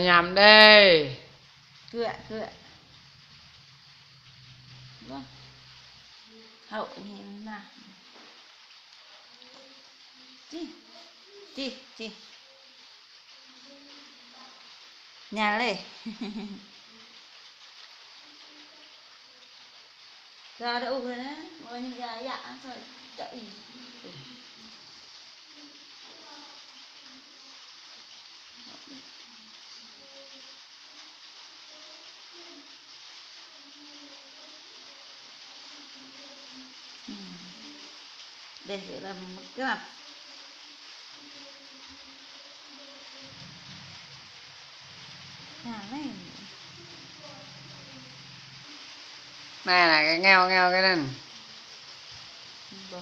Nhầm đi. Cựa vâng hậu nhìn nào chi nhà lên ra đậu rồi đấy mọi người ra dạ rồi đợi để làm cái mặt nhà này Này là cái nghèo cái này. được